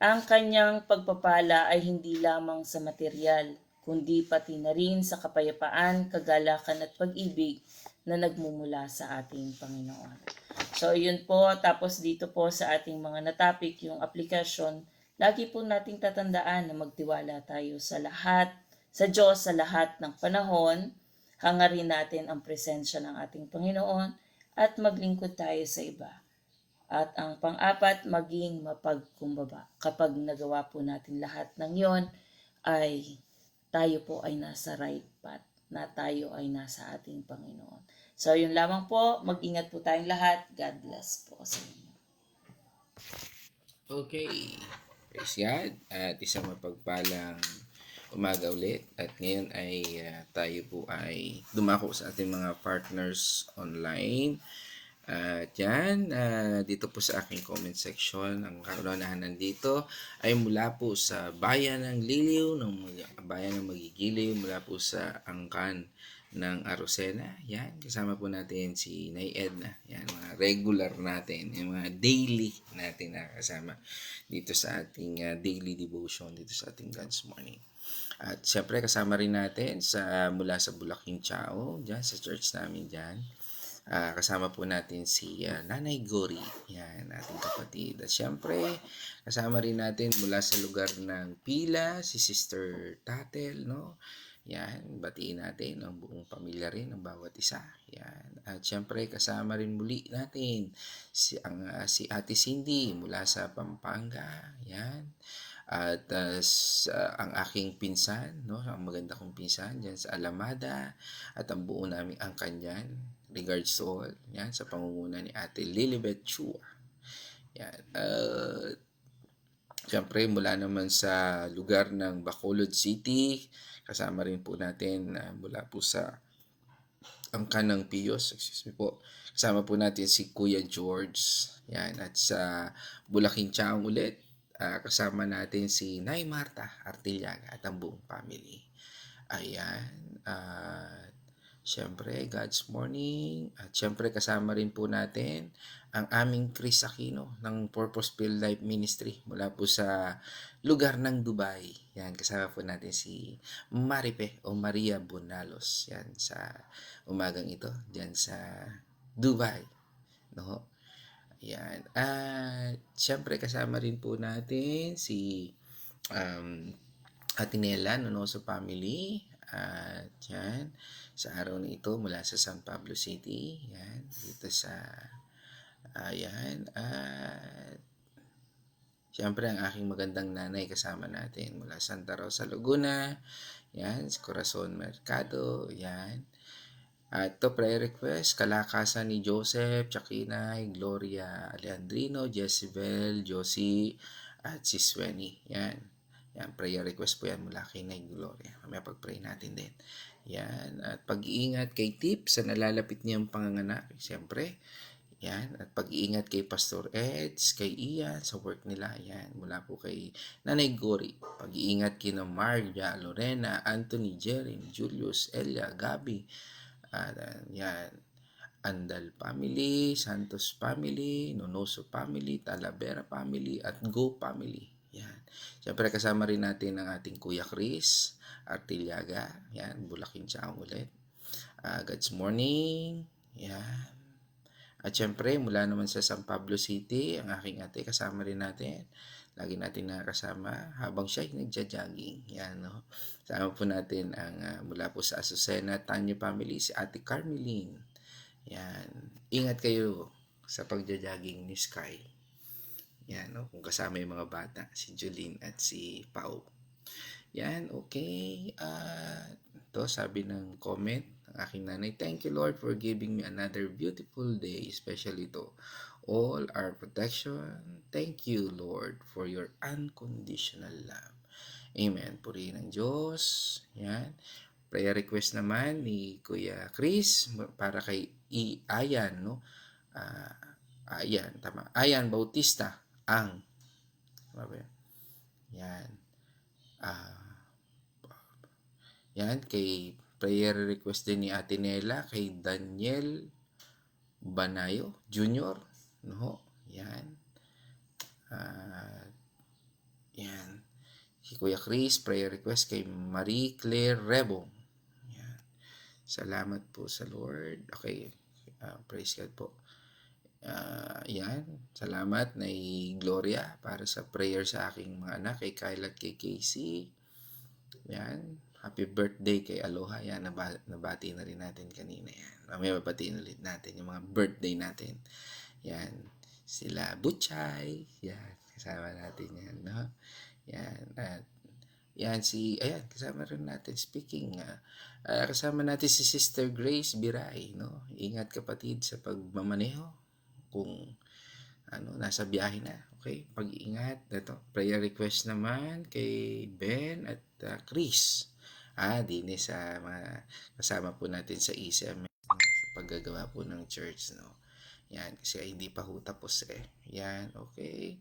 Ang kanyang pagpapala ay hindi lamang sa material, kundi pati na rin sa kapayapaan, kagalakan at pag-ibig na nagmumula sa ating Panginoon. So, yun po. Tapos dito po sa ating mga natapik, yung aplikasyon, lagi po nating tatandaan na magtiwala tayo sa Diyos sa lahat ng panahon. Hangarin natin ang presensya ng ating Panginoon at maglingkod tayo sa iba. At ang pang-apat, maging mapagkumbaba. Kapag nagawa po natin lahat ng yon, ay tayo po ay nasa right path, na tayo ay nasa ating Panginoon. So, yun lamang po. Mag-ingat po tayong lahat. God bless po sa inyo. Okay. Praise God. At isang mapagpalang umaga ulit. At ngayon ay tayo po ay dumako sa ating mga partners online. At yan, dito po sa aking comment section, ang karonahan nandito ay mula po sa Bayan ng Liliw, Bayan ng Magigiliw, mula po sa angkan ng Arocena. Yan, kasama po natin si Nay Edna. Yan, mga regular natin, yung mga daily natin na kasama dito sa ating daily devotion, dito sa ating God's Morning. At syempre kasama rin natin mula sa Bulaking Chao, dyan sa church namin dyan. Kasama po natin si Nanay Gori, yan, ating kapatid. At syempre, kasama rin natin mula sa lugar ng Pila, si Sister Tatel, no? Yan, batiin natin ang buong pamilya rin, ang bawat isa. Yan. At syempre, kasama rin muli natin si Ate Cindy mula sa Pampanga. Yan. At ang aking pinsan, no, ang maganda kong pinsan diyan sa Alamada, at ang buo naming angkan diyan. Regards to all, yan, sa pangunguna ni Ate Lilibet Chua. Yan. Siyempre, mula naman sa lugar ng Bacolod City, kasama rin po natin mula po sa angkan ng Pios, Kasama po natin si Kuya George. Yan. At sa Bulaking Chaong ulit, kasama natin si Nay Marta Artillaga at ang buong family. Ayan. Siyempre, God's Morning. At siyempre, kasama rin po natin ang aming Chris Aquino ng Purpose Filled Life Ministry mula po sa lugar ng Dubai. Yan, kasama po natin si Maripe o Maria Bonalos. Yan, sa umagang ito, dyan sa Dubai. No? Yan. At siyempre, kasama rin po natin si Atinela Nonoso Family. At yan, sa araw na ito mula sa San Pablo City. Yan, dito sa ayan. At siyempre ang aking magandang nanay kasama natin mula Santa Rosa, Laguna. Yan, sa Corazon Mercado. Yan. At ito, prayer request, kalakasan ni Joseph, Chakinay, Gloria, Alejandrino, Jezebel, Josie, at si Sweni. Yan. Yan, prayer request po yan mula kay Nay Gloria. Mamaya pag-pray natin din. Yan. At pag-iingat kay Tip sa nalalapit niyang panganganak. Siyempre. Yan. At pag-iingat kay Pastor Eds, kay Ian sa work nila. Yan. Mula po kay Nanay Gori. Pag-iingat kina Marja, Lorena, Anthony, Jerin, Julius, Elia, Gabi. At yan. Andal family, Santos family, Nonoso family, Talavera family, at Go family. Yan. Siyempre kasama rin natin ang ating Kuya Chris Artillaga. Yan, Bulaking Chaong ulit. God's Morning. Yan. At siyempre, mula naman sa San Pablo City, ang aking ate kasama rin natin. Lagi natin nakasama habang siya ay nagja-jogging. Yan, no? Kasama po natin ang mula po sa Azucena, Tanyo family, si Ate Carmeline. Yan. Ingat kayo sa pagja-jogging ni Sky. Yan, no? Kung kasama yung mga bata, si Julene at si Pau. Yan, okay. Ito, sabi ng comment ng aking nanay, thank you Lord for giving me another beautiful day, especially to all our protection. Thank you Lord for your unconditional love. Amen. Purihin ng Diyos. Yan. Prayer request naman ni Kuya Chris para kay Ayan, no? Ayan, tama. Ayan Bautista ang yan. Yan, kay prayer request din ni Ate Nela, kay Daniel Banayo Jr. No? Yan. Yan. Si Kuya Chris, prayer request kay Marie Claire Rebong. Yan. Salamat po sa Lord. Okay. Praise God po. Yan. Salamat na Gloria para sa prayer sa aking mga anak, kay Kyle at kay Casey. Yan. Happy birthday kay Aloha. Yan, nabati na rin natin kanina. Yan. Mamaya babatiin ulit natin yung mga birthday natin. Yan. Sila Butchay. Yan. Kasama natin yan. No? Yan. At yan ayan, kasama rin natin. Speaking, kasama natin si Sister Grace Biray. No? Ingat kapatid sa pagmamaneho. Kung nasa biyahe na. Okay? Pag-iingat. Ito, prayer request naman kay Ben at Chris. Dini sa mga kasama po natin sa ECM sa paggagawa po ng church, no. Yan, kasi hindi pa ho tapos Yan, okay.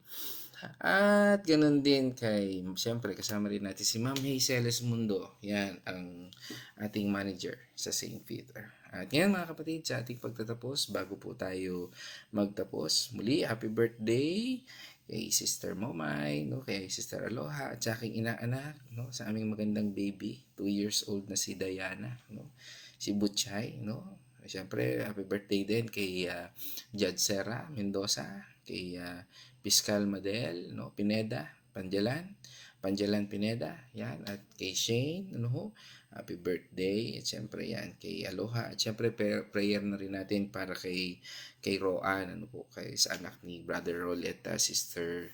At ganun din kay, siyempre kasama rin natin si Ma'am Hazeles Mundo. Yan, ang ating manager sa St. Peter. At yan mga kapatid, sa ating pagtatapos, bago po tayo magtapos, muli, happy birthday kay Sister Momay, no, kay Sister Aloha, at sa aking inaanak, no, sa aming magandang baby, 2 years old na si Diana, no, si Butchay, no. Siyempre, happy birthday din kay Judge Serra Mendoza, kay Fiscal Madel, no, Pineda, Panjalan Pineda, yan, at kay Shane, ano, happy birthday, at siyempre yan, kay Aloha, at siyempre prayer na rin natin para kay Roan, ano po, kay sa anak ni Brother Roletta, Sister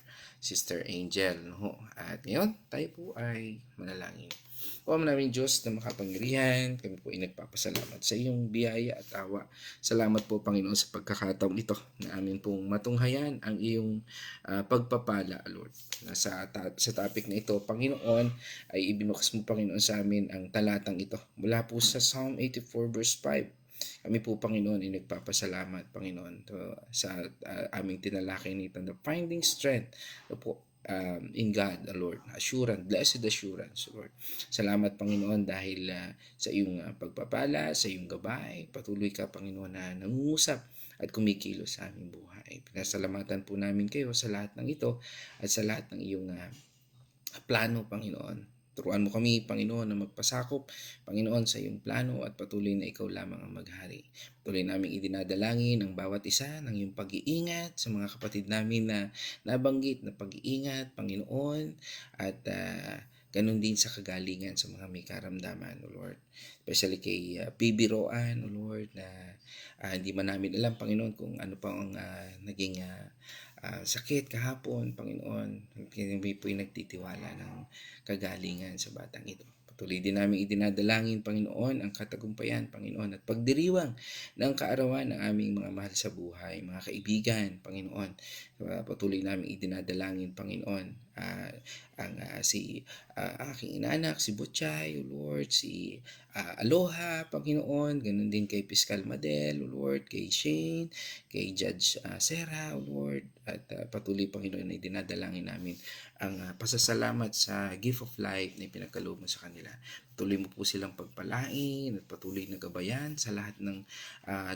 Angel, no, at ngayon, tayo po ay manalangin. O naming Diyos na makapangyarihan, kami po ay nagpapasalamat sa iyong biyaya at awa. Salamat po Panginoon sa pagkakataong ito na amin pong matunghayan ang iyong pagpapala, Lord. Sa topic na ito, Panginoon, ay ibinukas mo Panginoon sa amin ang talatang ito. Mula po sa Psalm 84 verse 5. Kami po, Panginoon, ay nagpapasalamat, Panginoon, sa aming tinalakay nito na finding strength po, in God, Lord. Assurance, blessed assurance, Lord. Salamat, Panginoon, dahil sa iyong pagpapala, sa iyong gabay. Patuloy ka, Panginoon, na nangungusap at kumikilos sa aming buhay. Pinasalamatan po namin kayo sa lahat ng ito at sa lahat ng iyong plano, Panginoon. Turuan mo kami, Panginoon, na magpasakop, Panginoon, sa iyong plano at patuloy na ikaw lamang ang maghari. Patuloy namin idinadalangin ang bawat isa ng iyong pag-iingat sa mga kapatid namin na nabanggit na pag-iingat, Panginoon, at ganun din sa kagalingan sa mga may karamdaman, O Lord. Especially kay PB Roan, O Lord, na hindi man namin alam, Panginoon, kung ano pa ang naging sakit kahapon, Panginoon. Kami po'y nagtitiwala ng kagalingan sa batang ito. Patuloy din namin idinadalangin, Panginoon, ang katagumpayan, Panginoon, at pagdiriwang ng kaarawan ng aming mga mahal sa buhay, mga kaibigan, Panginoon. Patuloy namin idinadalangin, Panginoon, si aking inanak, si Butchay, O Lord, si Aloha, Panginoon, ganun din kay Piskal Madel, O Lord, kay Shane, kay Judge Sarah, O Lord, at patuloy, Panginoon, na dinadalangin namin ang pasasalamat sa gift of life na pinagkaloob mo sa kanila. Patuloy mo po silang pagpalain at patuloy na gabayan sa lahat ng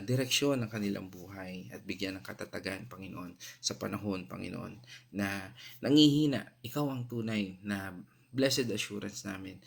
direksyon ng kanilang buhay at bigyan ng katatagan, Panginoon, sa panahon, Panginoon, na nangihina. Ikaw ang tunay na blessed assurance namin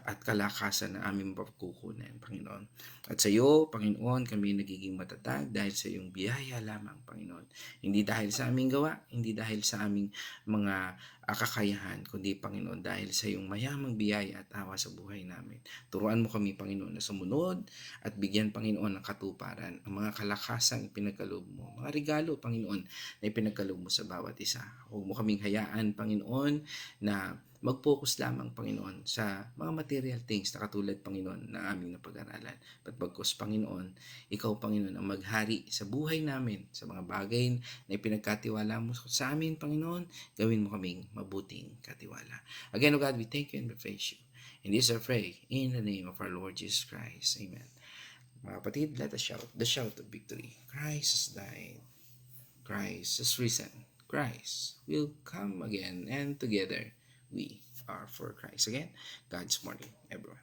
at kalakasan na aming pagkukunan, Panginoon. At sa iyo, Panginoon, kami nagiging matatag dahil sa iyong biyaya lamang, Panginoon. Hindi dahil sa aming gawa, hindi dahil sa aming mga kakayahan, kundi, Panginoon, dahil sa iyong mayamang biyaya at awa sa buhay namin. Turuan mo kami, Panginoon, na sumunod at bigyan, Panginoon, ng katuparan ang mga kalakasang ipinagkaloob mo, mga regalo, Panginoon, na ipinagkaloob mo sa bawat isa. Huwag mo kaming hayaan, Panginoon, na mag-focus lamang, Panginoon, sa mga material things na katulad, Panginoon, na aming napag-aralan. But bagkus, Panginoon, ikaw, Panginoon, ang maghari sa buhay namin, sa mga bagay na ipinagkatiwala mo sa amin, Panginoon, gawin mo kaming mabuting katiwala. Again, O God, we thank you and we praise you. And this I pray in the name of our Lord Jesus Christ. Amen. Mga kapatid, let us shout the shout of victory. Christ has died. Christ has risen. Christ will come again, and together we are for Christ. Again, God's morning, everyone.